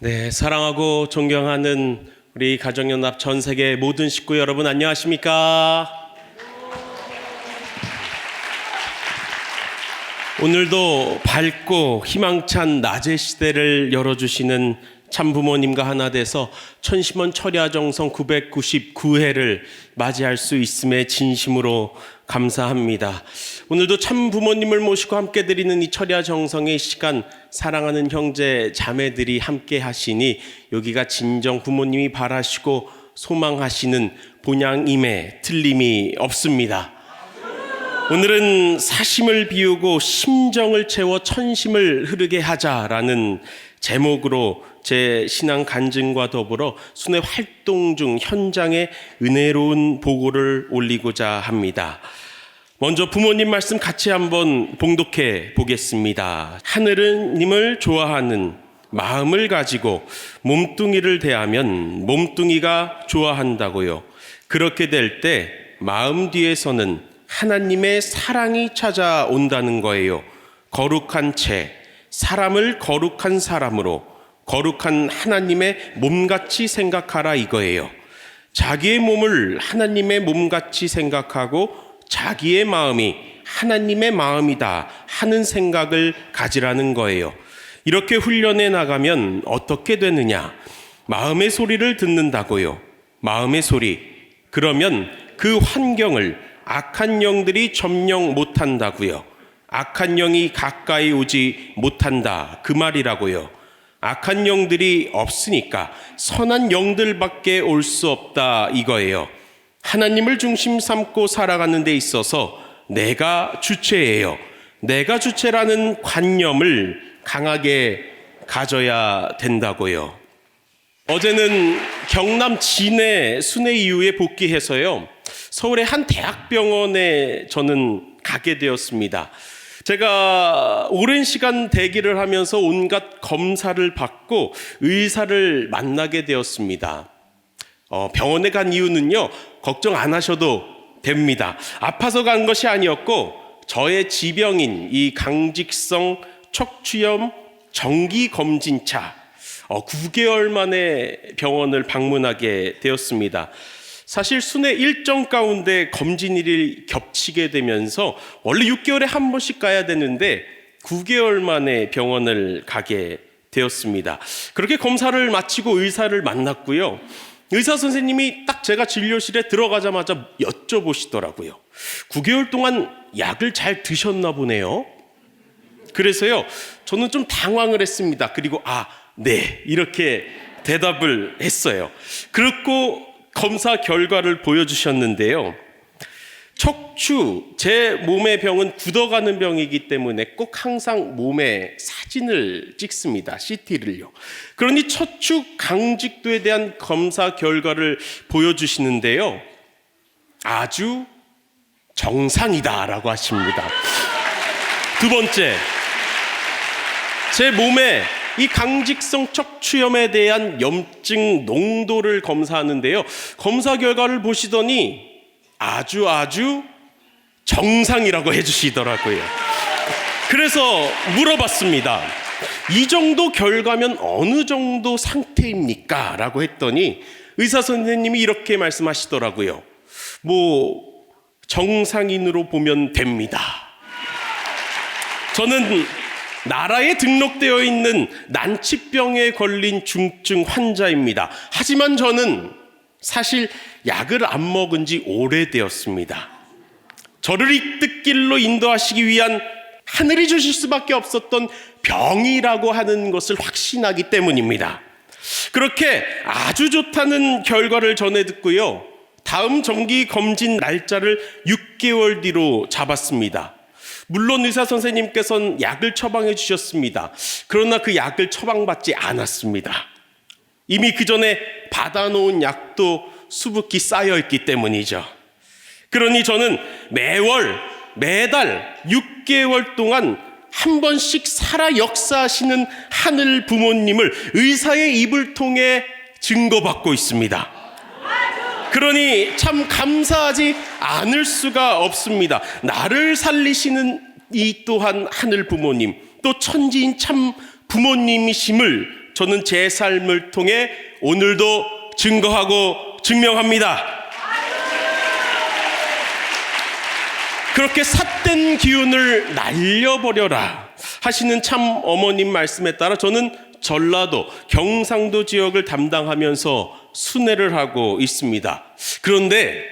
네, 사랑하고 존경하는 우리 가정연합 전 세계 모든 식구 여러분 안녕하십니까? 오늘도 밝고 희망찬 낮의 시대를 열어주시는 참부모님과 하나 돼서 천심원 철야정성 999회를 맞이할 수 있음에 진심으로 감사합니다. 오늘도 참부모님을 모시고 함께 드리는 이 철야정성의 시간, 사랑하는 형제 자매들이 함께 하시니 여기가 진정 부모님이 바라시고 소망하시는 본향임에 틀림이 없습니다. 오늘은 사심을 비우고 심정을 채워 천심을 흐르게 하자라는 제목으로 제 신앙 간증과 더불어 순회 활동 중 현장에 은혜로운 보고를 올리고자 합니다. 먼저 부모님 말씀 같이 한번 봉독해 보겠습니다. 하늘님을 좋아하는 마음을 가지고 몸뚱이를 대하면 몸뚱이가 좋아한다고요. 그렇게 될 때 마음 뒤에서는 하나님의 사랑이 찾아온다는 거예요. 거룩한 채 사람을 거룩한 사람으로 거룩한 하나님의 몸같이 생각하라 이거예요. 자기의 몸을 하나님의 몸같이 생각하고 자기의 마음이 하나님의 마음이다 하는 생각을 가지라는 거예요. 이렇게 훈련해 나가면 어떻게 되느냐? 마음의 소리를 듣는다고요. 마음의 소리. 그러면 그 환경을 악한 영들이 점령 못한다고요. 악한 영이 가까이 오지 못한다 그 말이라고요. 악한 영들이 없으니까 선한 영들밖에 올 수 없다 이거예요. 하나님을 중심 삼고 살아가는 데 있어서 내가 주체예요. 내가 주체라는 관념을 강하게 가져야 된다고요. 어제는 경남 진해 순회 이후에 복귀해서요. 서울의 한 대학병원에 저는 가게 되었습니다. 제가 오랜 시간 대기를 하면서 온갖 검사를 받고 의사를 만나게 되었습니다. 병원에 간 이유는요, 걱정 안 하셔도 됩니다. 아파서 간 것이 아니었고 저의 지병인 이 강직성 척추염 정기검진차 9개월 만에 병원을 방문하게 되었습니다. 사실 순회 일정 가운데 검진일이 겹치게 되면서 원래 6개월에 한 번씩 가야 되는데 9개월 만에 병원을 가게 되었습니다. 그렇게 검사를 마치고 의사를 만났고요. 의사 선생님이 딱 제가 진료실에 들어가자마자 여쭤보시더라고요. 9개월 동안 약을 잘 드셨나 보네요. 그래서요, 저는 좀 당황을 했습니다. 그리고 네, 이렇게 대답을 했어요. 그리고 검사 결과를 보여주셨는데요. 척추, 제 몸의 병은 굳어가는 병이기 때문에 꼭 항상 몸에 사진을 찍습니다. CT를요. 그러니 척추 강직도에 대한 검사 결과를 보여주시는데요. 아주 정상이다라고 하십니다. 두 번째, 제 몸에 이 강직성 척추염에 대한 염증 농도를 검사하는데요. 검사 결과를 보시더니 아주 정상이라고 해주시더라고요. 그래서 물어봤습니다. 이 정도 결과면 어느 정도 상태입니까? 라고 했더니 의사 선생님이 이렇게 말씀하시더라고요. 정상인으로 보면 됩니다. 저는 나라에 등록되어 있는 난치병에 걸린 중증 환자입니다. 하지만 저는 사실 약을 안 먹은 지 오래되었습니다. 저를 이 뜻길로 인도하시기 위한 하늘이 주실 수밖에 없었던 병이라고 하는 것을 확신하기 때문입니다. 그렇게 아주 좋다는 결과를 전해 듣고요. 다음 정기 검진 날짜를 6개월 뒤로 잡았습니다. 물론 의사 선생님께서는 약을 처방해 주셨습니다. 그러나 그 약을 처방받지 않았습니다. 이미 그 전에 받아놓은 약도 수북히 쌓여있기 때문이죠. 그러니 저는 매달 6개월 동안 한 번씩 살아 역사하시는 하늘 부모님을 의사의 입을 통해 증거받고 있습니다. 그러니 참 감사하지 않을 수가 없습니다. 나를 살리시는 이 또한 하늘 부모님, 또 천지인 참 부모님이심을 저는 제 삶을 통해 오늘도 증거하고 증명합니다. 그렇게 삿된 기운을 날려버려라 하시는 참 어머님 말씀에 따라 저는 전라도, 경상도 지역을 담당하면서 순회를 하고 있습니다. 그런데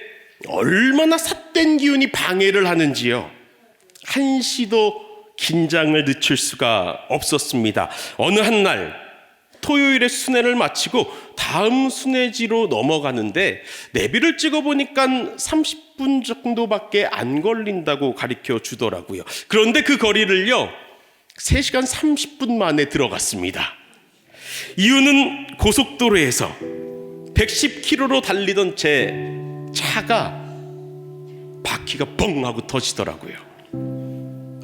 얼마나 삿된 기운이 방해를 하는지요. 한시도 긴장을 늦출 수가 없었습니다. 어느 한 날 토요일에 순회를 마치고 다음 순회지로 넘어가는데 내비를 찍어보니까 30분 정도밖에 안 걸린다고 가르쳐 주더라고요. 그런데 그 거리를요 3시간 30분 만에 들어갔습니다. 이유는 고속도로에서 110km로 달리던 제 차가 바퀴가 뻥 하고 터지더라고요.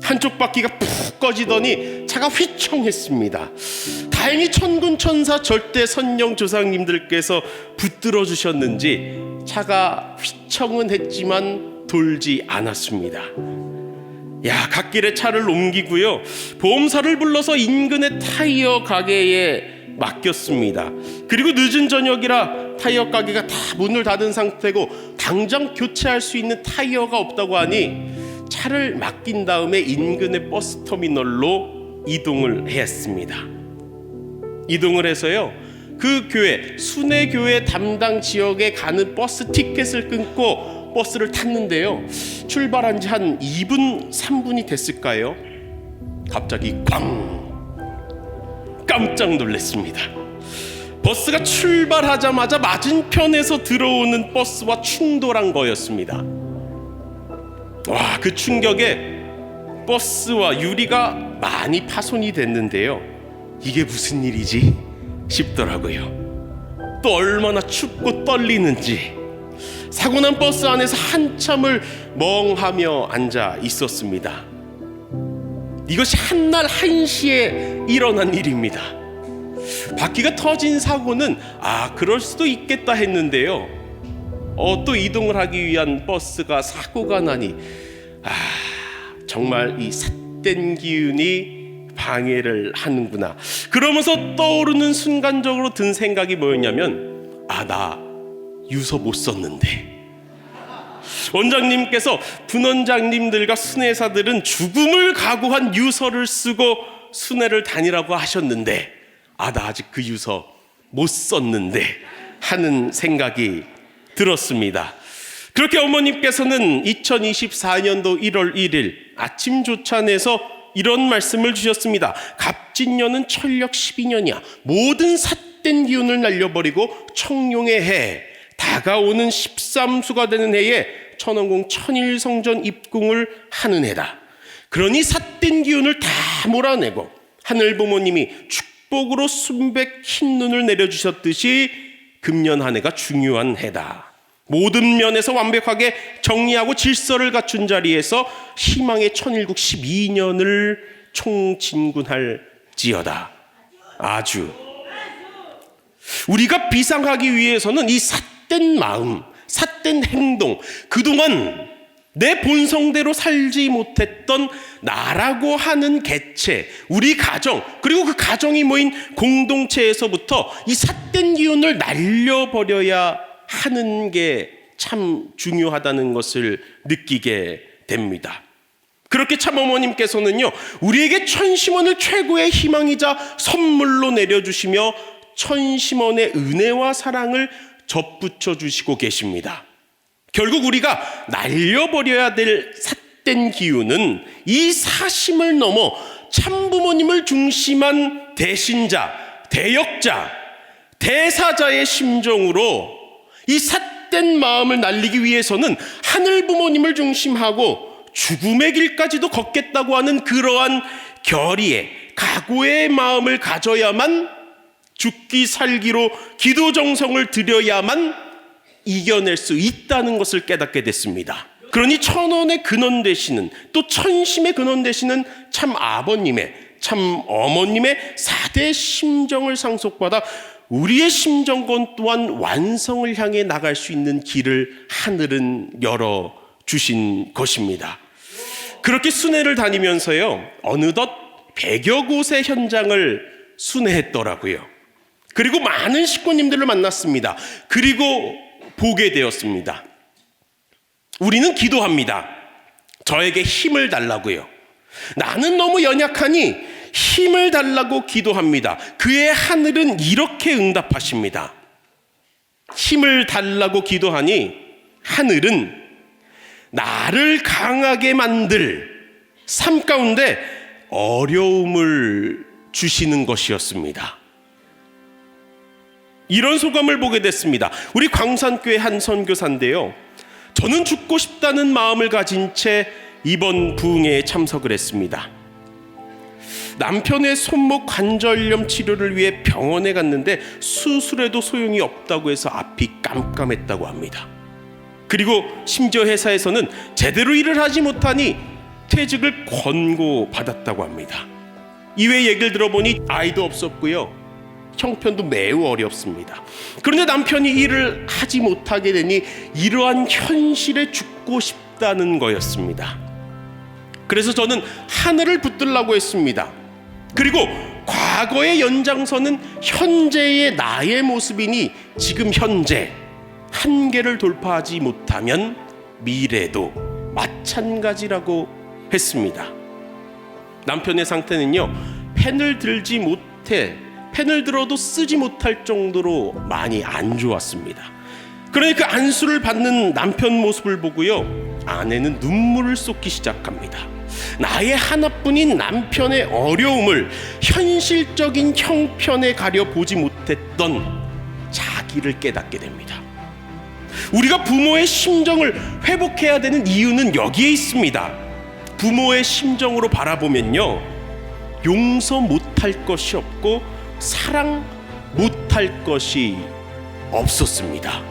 한쪽 바퀴가 푹 꺼지더니 차가 휘청했습니다. 다행히 천군천사 절대선령 조상님들께서 붙들어 주셨는지 차가 휘청은 했지만 돌지 않았습니다. 갓길에 차를 옮기고요, 보험사를 불러서 인근의 타이어 가게에 맡겼습니다. 그리고 늦은 저녁이라 타이어 가게가 다 문을 닫은 상태고 당장 교체할 수 있는 타이어가 없다고 하니 차를 맡긴 다음에 인근의 버스터미널로 이동을 했습니다. 이동을 해서요, 그 교회, 순회교회 담당 지역에 가는 버스 티켓을 끊고 버스를 탔는데요, 출발한 지 한 2분, 3분이 됐을까요? 갑자기 꽝! 깜짝 놀랐습니다. 버스가 출발하자마자 맞은편에서 들어오는 버스와 충돌한 거였습니다. 그 충격에 버스와 유리가 많이 파손이 됐는데요, 이게 무슨 일이지 싶더라고요. 또 얼마나 춥고 떨리는지 사고난 버스 안에서 한참을 멍하며 앉아 있었습니다. 이것이 한날 1시에 일어난 일입니다. 바퀴가 터진 사고는 그럴 수도 있겠다 했는데요, 또 이동을 하기 위한 버스가 사고가 나니 정말 이 삿된 기운이 방해를 하는구나. 그러면서 떠오르는 순간적으로 든 생각이 뭐였냐면 나 유서 못 썼는데. 원장님께서 분원장님들과 순회사들은 죽음을 각오한 유서를 쓰고 순회를 다니라고 하셨는데 나 아직 그 유서 못 썼는데 하는 생각이 들었습니다. 그렇게 어머님께서는 2024년도 1월 1일 아침 조찬에서 이런 말씀을 주셨습니다. 갑진년은 철력 12년이야. 모든 삿된 기운을 날려버리고 청룡의 해, 다가오는 13수가 되는 해에 천원궁 천일성전 입궁을 하는 해다. 그러니 삿된 기운을 다 몰아내고 하늘부모님이 축복으로 순백 흰눈을 내려주셨듯이 금년 한 해가 중요한 해다. 모든 면에서 완벽하게 정리하고 질서를 갖춘 자리에서 희망의 천일국 12년을 총진군할지어다. 아주 우리가 비상하기 위해서는 이 삿된 마음, 삿된 행동, 그동안 내 본성대로 살지 못했던 나라고 하는 개체, 우리 가정, 그리고 그 가정이 모인 공동체에서부터 이 삿된 기운을 날려버려야 하는 게 참 중요하다는 것을 느끼게 됩니다. 그렇게 참 어머님께서는요, 우리에게 천심원을 최고의 희망이자 선물로 내려주시며 천심원의 은혜와 사랑을 접붙여 주시고 계십니다. 결국 우리가 날려버려야 될 삿된 기운은 이 사심을 넘어 참부모님을 중심한 대신자, 대역자, 대사자의 심정으로 이 삿된 마음을 날리기 위해서는 하늘부모님을 중심하고 죽음의 길까지도 걷겠다고 하는 그러한 결의의, 각오의 마음을 가져야만, 죽기 살기로 기도 정성을 들여야만 이겨낼 수 있다는 것을 깨닫게 됐습니다. 그러니 천원의 근원 되시는, 또 천심의 근원 되시는 참 아버님의, 참 어머님의 4대 심정을 상속받아 우리의 심정권 또한 완성을 향해 나갈 수 있는 길을 하늘은 열어주신 것입니다. 그렇게 순회를 다니면서요, 어느덧 100여 곳의 현장을 순회했더라고요. 그리고 많은 식구님들을 만났습니다. 그리고 보게 되었습니다. 우리는 기도합니다. 저에게 힘을 달라고요. 나는 너무 연약하니 힘을 달라고 기도합니다. 그의 하늘은 이렇게 응답하십니다. 힘을 달라고 기도하니 하늘은 나를 강하게 만들 삶 가운데 어려움을 주시는 것이었습니다. 이런 소감을 보게 됐습니다. 우리 광산교회 한 선교사인데요. 저는 죽고 싶다는 마음을 가진 채 이번 부흥회에 참석을 했습니다. 남편의 손목 관절염 치료를 위해 병원에 갔는데 수술해도 소용이 없다고 해서 앞이 깜깜했다고 합니다. 그리고 심지어 회사에서는 제대로 일을 하지 못하니 퇴직을 권고받았다고 합니다. 이외 얘기를 들어보니 아이도 없었고요. 형편도 매우 어렵습니다. 그런데 남편이 일을 하지 못하게 되니 이러한 현실에 죽고 싶다는 거였습니다. 그래서 저는 하늘을 붙들라고 했습니다. 그리고 과거의 연장선은 현재의 나의 모습이니 지금 현재 한계를 돌파하지 못하면 미래도 마찬가지라고 했습니다. 남편의 상태는요, 펜을 들어도 쓰지 못할 정도로 많이 안 좋았습니다. 그러니까 그 안수를 받는 남편 모습을 보고요, 아내는 눈물을 쏟기 시작합니다. 나의 하나뿐인 남편의 어려움을 현실적인 형편에 가려 보지 못했던 자기를 깨닫게 됩니다. 우리가 부모의 심정을 회복해야 되는 이유는 여기에 있습니다. 부모의 심정으로 바라보면요, 용서 못할 것이 없고 사랑 못할 것이 없었습니다.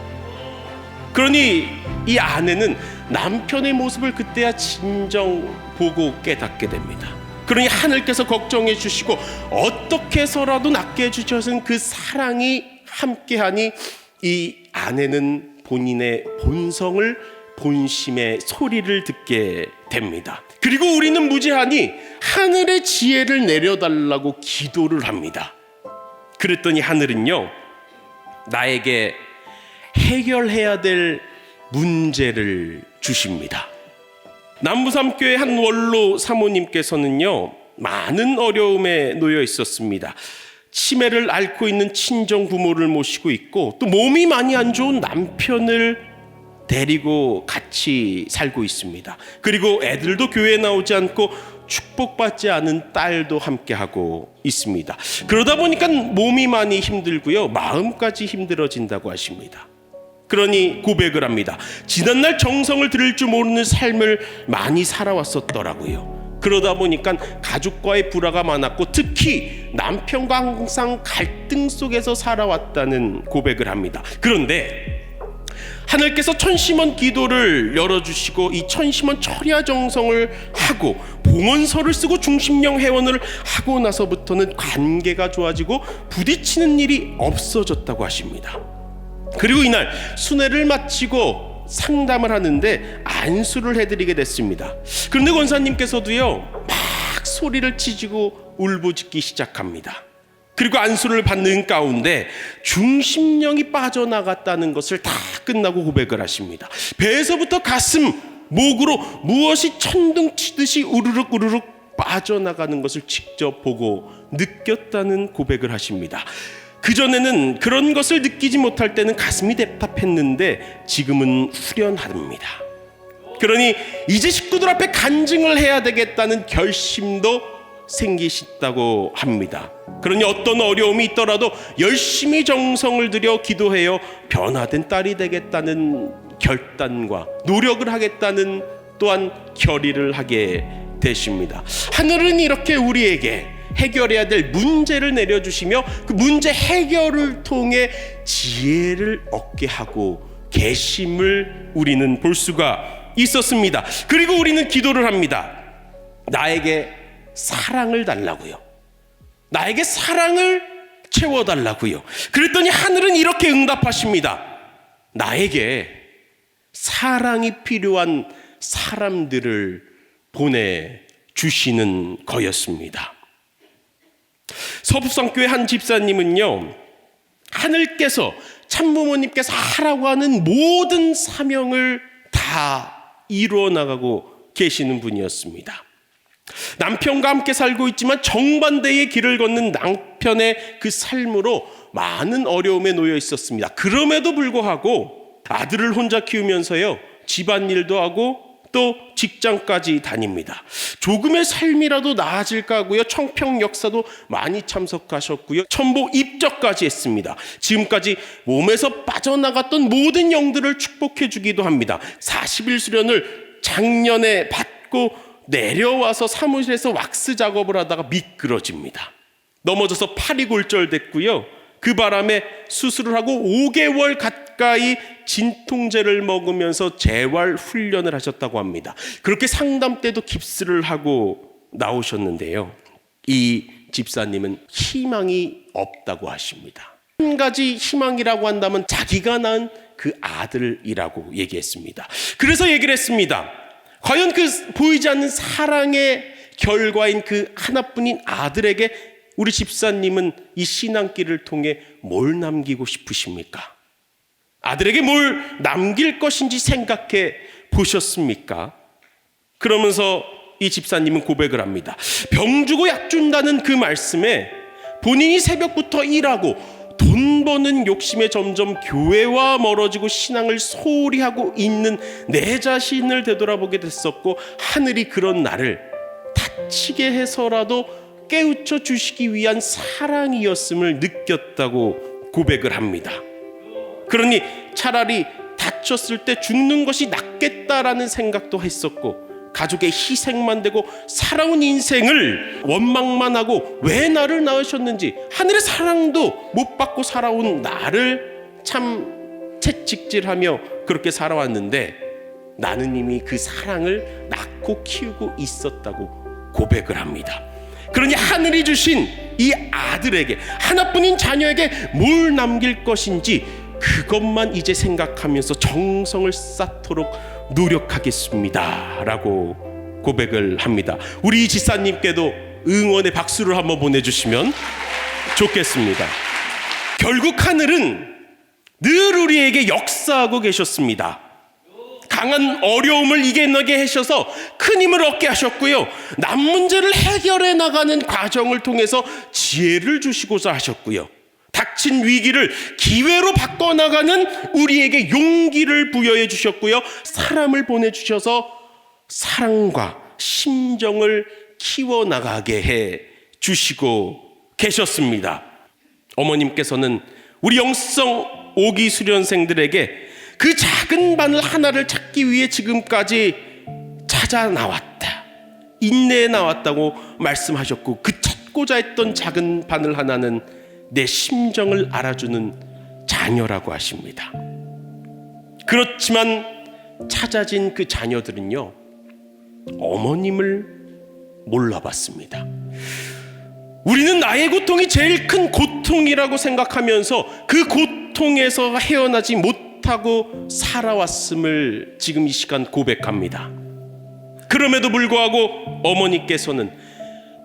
그러니 이 아내는 남편의 모습을 그때야 진정 보고 깨닫게 됩니다. 그러니 하늘께서 걱정해 주시고 어떻게 해서라도 낫게 해주셔서 그 사랑이 함께하니 이 아내는 본인의 본성을, 본심의 소리를 듣게 됩니다. 그리고 우리는 무지하니 하늘의 지혜를 내려달라고 기도를 합니다. 그랬더니 하늘은요, 나에게 해결해야 될 문제를 주십니다. 남부삼교회 한 원로 사모님께서는요, 많은 어려움에 놓여 있었습니다. 치매를 앓고 있는 친정 부모를 모시고 있고 또 몸이 많이 안 좋은 남편을 데리고 같이 살고 있습니다. 그리고 애들도 교회에 나오지 않고 축복받지 않은 딸도 함께하고 있습니다. 그러다 보니까 몸이 많이 힘들고요, 마음까지 힘들어진다고 하십니다. 그러니 고백을 합니다. 지난날 정성을 들일 줄 모르는 삶을 많이 살아왔었더라고요. 그러다 보니까 가족과의 불화가 많았고 특히 남편과 항상 갈등 속에서 살아왔다는 고백을 합니다. 그런데 하늘께서 천심원 기도를 열어주시고 이 천심원 철야 정성을 하고 봉헌서를 쓰고 중심령 회원을 하고 나서부터는 관계가 좋아지고 부딪히는 일이 없어졌다고 하십니다. 그리고 이날 순회를 마치고 상담을 하는데 안수를 해드리게 됐습니다. 그런데 권사님께서도요, 막 소리를 치시고 울부짖기 시작합니다. 그리고 안수를 받는 가운데 중심령이 빠져나갔다는 것을 다 끝나고 고백을 하십니다. 배에서부터 가슴, 목으로 무엇이 천둥치듯이 우르륵 우르륵 빠져나가는 것을 직접 보고 느꼈다는 고백을 하십니다. 그전에는 그런 것을 느끼지 못할 때는 가슴이 답답했는데 지금은 후련합니다. 그러니 이제 식구들 앞에 간증을 해야 되겠다는 결심도 생기셨다고 합니다. 그러니 어떤 어려움이 있더라도 열심히 정성을 들여 기도하여 변화된 딸이 되겠다는 결단과 노력을 하겠다는 또한 결의를 하게 되십니다. 하늘은 이렇게 우리에게 해결해야 될 문제를 내려주시며 그 문제 해결을 통해 지혜를 얻게 하고 계심을 우리는 볼 수가 있었습니다. 그리고 우리는 기도를 합니다. 나에게 사랑을 달라고요. 나에게 사랑을 채워달라고요. 그랬더니 하늘은 이렇게 응답하십니다. 나에게 사랑이 필요한 사람들을 보내주시는 거였습니다. 서부성교회 한 집사님은요, 하늘께서 참부모님께서 하라고 하는 모든 사명을 다 이루어 나가고 계시는 분이었습니다. 남편과 함께 살고 있지만 정반대의 길을 걷는 남편의 그 삶으로 많은 어려움에 놓여 있었습니다. 그럼에도 불구하고 아들을 혼자 키우면서요, 집안일도 하고 또 직장까지 다닙니다. 조금의 삶이라도 나아질까 하고요, 청평 역사도 많이 참석하셨고요, 천보 입적까지 했습니다. 지금까지 몸에서 빠져나갔던 모든 영들을 축복해 주기도 합니다. 40일 수련을 작년에 받고 내려와서 사무실에서 왁스 작업을 하다가 미끄러집니다. 넘어져서 팔이 골절됐고요, 그 바람에 수술을 하고 5개월 가까이 진통제를 먹으면서 재활 훈련을 하셨다고 합니다. 그렇게 상담 때도 깁스를 하고 나오셨는데요, 이 집사님은 희망이 없다고 하십니다. 한 가지 희망이라고 한다면 자기가 낳은 그 아들이라고 얘기했습니다. 그래서 얘기를 했습니다. 과연 그 보이지 않는 사랑의 결과인 그 하나뿐인 아들에게 우리 집사님은 이 신앙길을 통해 뭘 남기고 싶으십니까? 아들에게 뭘 남길 것인지 생각해 보셨습니까? 그러면서 이 집사님은 고백을 합니다. 병 주고 약 준다는 그 말씀에 본인이 새벽부터 일하고 돈 버는 욕심에 점점 교회와 멀어지고 신앙을 소홀히 하고 있는 내 자신을 되돌아보게 됐었고, 하늘이 그런 나를 다치게 해서라도 깨우쳐 주시기 위한 사랑이었음을 느꼈다고 고백을 합니다. 그러니 차라리 다쳤을 때 죽는 것이 낫겠다라는 생각도 했었고, 가족의 희생만 되고 살아온 인생을 원망만 하고 왜 나를 낳으셨는지, 하늘의 사랑도 못 받고 살아온 나를 참 채찍질하며 그렇게 살아왔는데 나는 이미 그 사랑을 낳고 키우고 있었다고 고백을 합니다. 그러니 하늘이 주신 이 아들에게, 하나뿐인 자녀에게 뭘 남길 것인지 그것만 이제 생각하면서 정성을 쌓도록 노력하겠습니다 라고 고백을 합니다. 우리 지사님께도 응원의 박수를 한번 보내주시면 좋겠습니다. 결국 하늘은 늘 우리에게 역사하고 계셨습니다. 강한 어려움을 이겨내게 하셔서 큰 힘을 얻게 하셨고요, 남 문제를 해결해 나가는 과정을 통해서 지혜를 주시고자 하셨고요, 닥친 위기를 기회로 바꿔나가는 우리에게 용기를 부여해 주셨고요, 사람을 보내주셔서 사랑과 심정을 키워나가게 해 주시고 계셨습니다. 어머님께서는 우리 영성 5기 수련생들에게 그 작은 바늘 하나를 찾기 위해 지금까지 찾아 나왔다, 인내해 나왔다고 말씀하셨고, 그 찾고자 했던 작은 바늘 하나는 내 심정을 알아주는 자녀라고 하십니다. 그렇지만 찾아진 그 자녀들은요, 어머님을 몰라봤습니다. 우리는 나의 고통이 제일 큰 고통이라고 생각하면서 그 고통에서 헤어나지 못하고 살아왔음을 지금 이 시간 고백합니다. 그럼에도 불구하고 어머니께서는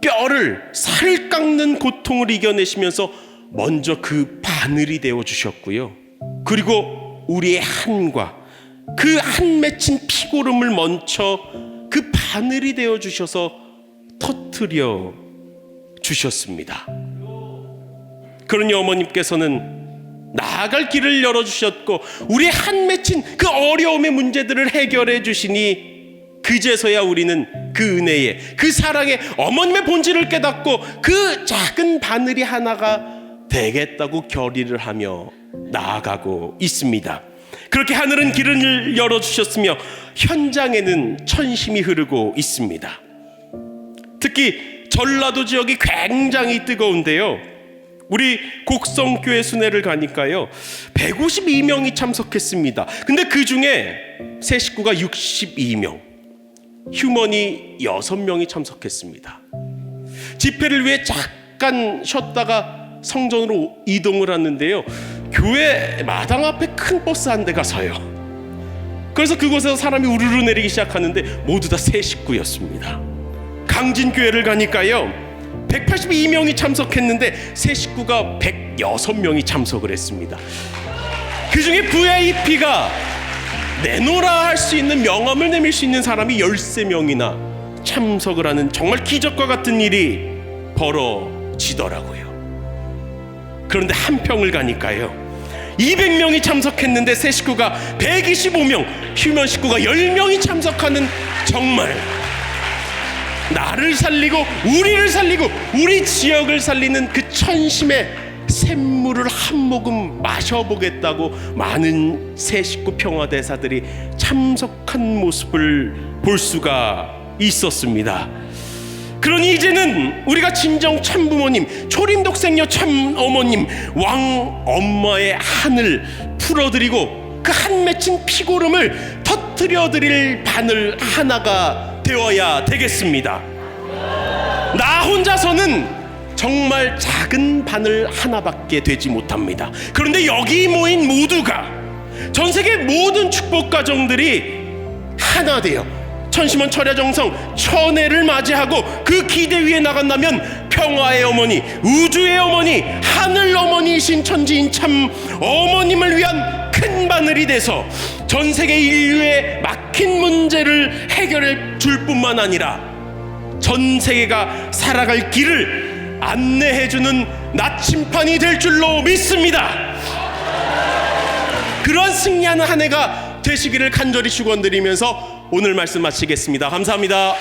뼈를, 살을 깎는 고통을 이겨내시면서 먼저 그 바늘이 되어주셨고요, 그리고 우리의 한과 그 한 맺힌 피고름을 먼저 그 바늘이 되어주셔서 터뜨려 주셨습니다. 그러니 어머님께서는 나아갈 길을 열어주셨고, 우리의 한 맺힌 그 어려움의 문제들을 해결해 주시니 그제서야 우리는 그 은혜에, 그 사랑에 어머님의 본질을 깨닫고 그 작은 바늘이 하나가 되겠다고 결의를 하며 나아가고 있습니다. 그렇게 하늘은 길을 열어주셨으며 현장에는 천심이 흐르고 있습니다. 특히 전라도 지역이 굉장히 뜨거운데요, 우리 곡성교회 순회를 가니까요 152명이 참석했습니다. 근데 그 중에 새 식구가 62명, 휴먼이 6명이 참석했습니다. 집회를 위해 잠깐 쉬었다가 성전으로 이동을 하는데요, 교회 마당 앞에 큰 버스 한 대가 서요. 그래서 그곳에서 사람이 우르르 내리기 시작하는데 모두 다 새 식구였습니다. 강진교회를 가니까요 182명이 참석했는데 새 식구가 106명이 참석을 했습니다. 그 중에 VIP가 내노라 할 수 있는 명함을 내밀 수 있는 사람이 13명이나 참석을 하는 정말 기적과 같은 일이 벌어지더라고요. 그런데 한평을 가니까요, 200명이 참석했는데 새 식구가 125명, 휴면 식구가 10명이 참석하는, 정말 나를 살리고 우리를 살리고 우리 지역을 살리는 그 천심의 샘물을 한 모금 마셔보겠다고 많은 새 식구 평화대사들이 참석한 모습을 볼 수가 있었습니다. 그러니 이제는 우리가 진정 참부모님, 초림독생녀 참어머님, 왕엄마의 한을 풀어드리고 그 한 맺힌 피고름을 터뜨려드릴 바늘 하나가 되어야 되겠습니다. 나 혼자서는 정말 작은 바늘 하나밖에 되지 못합니다. 그런데 여기 모인 모두가, 전 세계 모든 축복 가정들이 하나 되어 천심원 철야정성 천혜를 맞이하고 그 기대 위에 나간다면 평화의 어머니, 우주의 어머니, 하늘 어머니이신 천지인 참 어머님을 위한 큰 바늘이 돼서 전 세계 인류의 막힌 문제를 해결해 줄 뿐만 아니라 전 세계가 살아갈 길을 안내해주는 나침판이 될 줄로 믿습니다. 그런 승리하는 한 해가 되시기를 간절히 축원드리면서 오늘 말씀 마치겠습니다. 감사합니다.